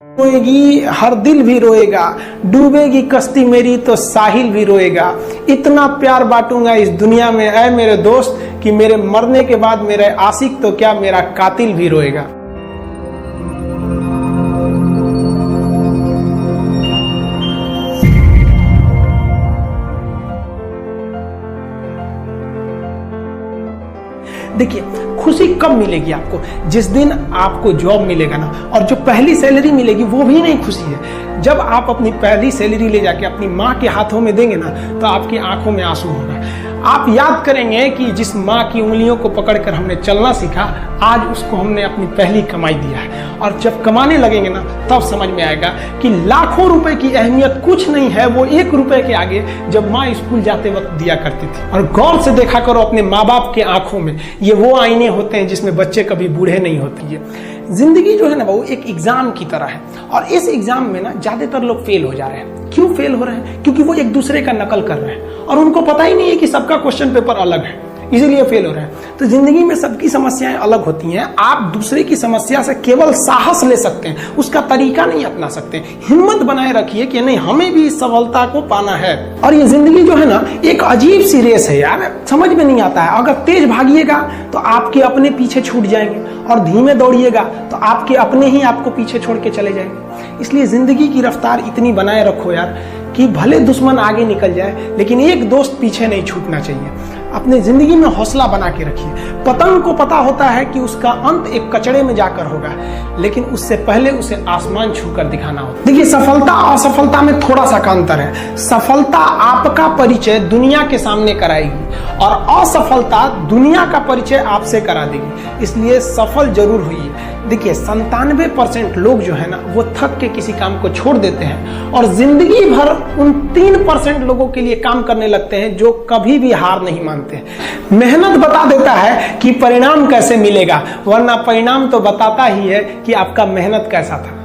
रोएगी हर दिल भी रोएगा, डूबेगी कश्ती मेरी तो साहिल भी रोएगा। इतना प्यार बांटूंगा इस दुनिया में ऐ मेरे दोस्त कि मेरे मरने के बाद मेरे आशिक तो क्या मेरा कातिल भी रोएगा। देखिए, खुशी कब मिलेगी आपको? जिस दिन आपको जॉब मिलेगा ना, और जो पहली सैलरी मिलेगी वो भी नहीं खुशी है। जब आप अपनी पहली सैलरी ले जाके अपनी माँ के हाथों में देंगे ना, तो आपकी आंखों में आंसू होगा। आप याद करेंगे कि जिस माँ की उंगलियों को पकड़कर हमने चलना सीखा, आज उसको हमने अपनी पहली कमाई दिया है। और जब कमाने लगेंगे ना, तब समझ में आएगा कि लाखों रुपए की अहमियत कुछ नहीं है, वो 1 रुपए के आगे जब माँ स्कूल जाते वक्त दिया करती थी। और गौर से देखा करो अपने माँ बाप के आंखों में, ये वो आईने होते हैं जिसमें बच्चे कभी बूढ़े नहीं होती है। जिंदगी जो है ना, वो एक एग्जाम की तरह है, और इस एग्जाम में ना ज्यादातर लोग फेल हो जा रहे हैं। क्यों फेल हो रहे हैं? क्योंकि वो एक दूसरे का नकल कर रहे हैं और उनको पता ही नहीं है कि सबका क्वेश्चन पेपर अलग है, इसीलिए फेल हो रहे हैं। तो जिंदगी में सबकी समस्याएं अलग होती हैं। आप दूसरे की समस्या से केवल साहस ले सकते हैं, उसका तरीका नहीं अपना सकते। हिम्मत बनाए रखिए कि नहीं, हमें भी इस सफलता को पाना है। और ये जिंदगी जो है ना, एक अजीब सी रेस है यार, समझ में नहीं आता है। अगर तेज भागिएगा तो आपके अपने पीछे छूट जाएंगे, और धीमे दौड़िएगा तो आपके अपने ही आपको पीछे छोड़ के चले जाएंगे। इसलिए जिंदगी की रफ्तार इतनी बनाए रखो यार कि भले दुश्मन आगे निकल जाए, लेकिन एक दोस्त पीछे नहीं छूटना चाहिए। अपने जिंदगी में हौसला बना के रखिए। पतंग को पता होता है कि उसका अंत एक कचड़े में जाकर होगा, लेकिन उससे पहले उसे आसमान छूकर दिखाना होता है। देखिए, सफलता और असफलता में थोड़ा सा का अंतर है। सफलता आपका परिचय दुनिया के सामने कराएगी, और असफलता दुनिया का परिचय आपसे करा देगी। इसलिए सफल जरूर हुई। देखिए, 97% लोग जो है ना, वो थक के किसी काम को छोड़ देते हैं, और जिंदगी भर उन 3% लोगों के लिए काम करने लगते हैं जो कभी भी हार नहीं मानते। मेहनत बता देता है कि परिणाम कैसे मिलेगा, वरना परिणाम तो बताता ही है कि आपका मेहनत कैसा था।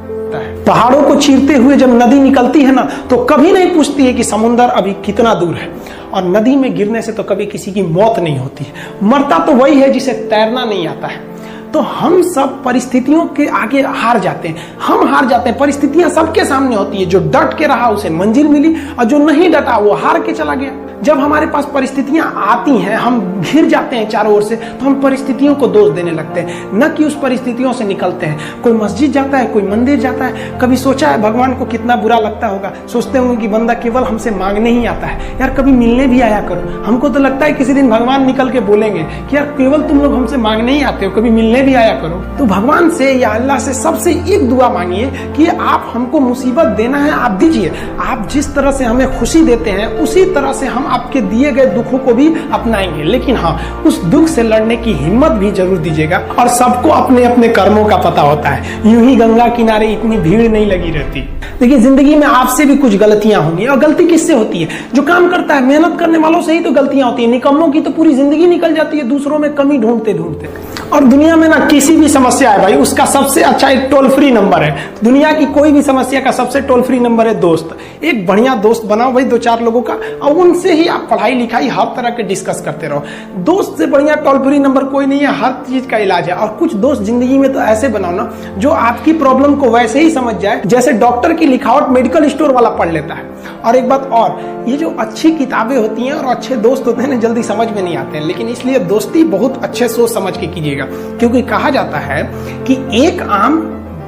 पहाड़ों को चीरते हुए जब नदी निकलती है ना, तो कभी नहीं पूछती है कि समुद्र अभी कितना दूर है। और नदी में गिरने से तो कभी किसी की मौत नहीं होती है। मरता तो वही है जिसे तैरना नहीं आता है। तो हम सब परिस्थितियों के आगे हार जाते हैं। हम हार जाते हैं, परिस्थितियां सबके सामने होती है। जो डट के रहा उसे मंजिल मिली, और जो नहीं डटा वो हार के चला गया। जब हमारे पास परिस्थितियां आती हैं, हम घिर जाते हैं चारों ओर से, तो हम परिस्थितियों को दोष देने लगते हैं, न कि उस परिस्थितियों से निकलते हैं। कोई मस्जिद जाता है, कोई मंदिर जाता है, कभी सोचा है भगवान को कितना बुरा लगता होगा? सोचते होंगे कि बंदा केवल हमसे मांगने ही आता है। यार, कभी मिलने भी आया करो। हमको तो लगता है किसी दिन भगवान निकल के बोलेंगे कि यार, केवल तुम लोग हमसे मांगने ही आते हो, कभी मिलने भी आया करो। तो भगवान से या अल्लाह से सबसे एक दुआ मांगिए कि आप हमको मुसीबत देना है, आप दीजिए। आप जिस तरह से हमें खुशी देते हैं, उसी तरह से हम आपके दिए गए दुखों को भी अपनाएंगे। लेकिन हाँ, उस दुख से लड़ने की हिम्मत भी जरूर दीजिएगा। और सबको अपने अपने कर्मों का पता होता है। यूं ही गंगा किनारे इतनी भीड़ नहीं लगी रहती। देखिए, जिंदगी में आपसे भी कुछ गलतियां होंगी, और गलती किससे होती है? जो काम करता है, मेहनत करने वालों से ही तो गलतियां होती है। निकम्मों की तो पूरी जिंदगी निकल जाती है दूसरों में कमी ढूंढते ढूंढते। और दुनिया में ना किसी भी समस्या है भाई, उसका सबसे अच्छा एक टोल फ्री नंबर है। दुनिया की कोई भी समस्या का सबसे टोल फ्री नंबर है दोस्त। एक बढ़िया दोस्त बनाओ भाई, 2-4 लोगों का, और उनसे ही आप पढ़ाई लिखाई हर तरह के डिस्कस करते रहो। दोस्त से बढ़िया टोल फ्री नंबर कोई नहीं है, हर चीज का इलाज है। और कुछ दोस्त जिंदगी में तो ऐसे बनाओ ना, जो आपकी प्रॉब्लम को वैसे ही समझ जाए जैसे डॉक्टर की लिखावट मेडिकल स्टोर वाला पढ़ लेता है। और एक बात और, ये जो अच्छी किताबें होती हैं और अच्छे दोस्त होते हैं ना, जल्दी समझ में नहीं आते हैं। लेकिन इसलिए दोस्ती बहुत अच्छे सोच समझ के कीजिएगा, क्योंकि कहा जाता है कि एक आम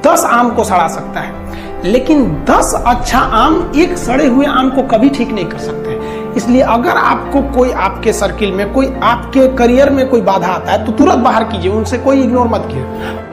10 आम को सड़ा सकता है, लेकिन 10 अच्छा आम एक सड़े हुए आम को कभी ठीक नहीं कर सकते। इसलिए अगर आपको कोई आपके सर्किल में, कोई आपके करियर में कोई बाधा आता है, तो तुरंत बाहर कीजिए, उनसे कोई इग्नोर मत कीजिए।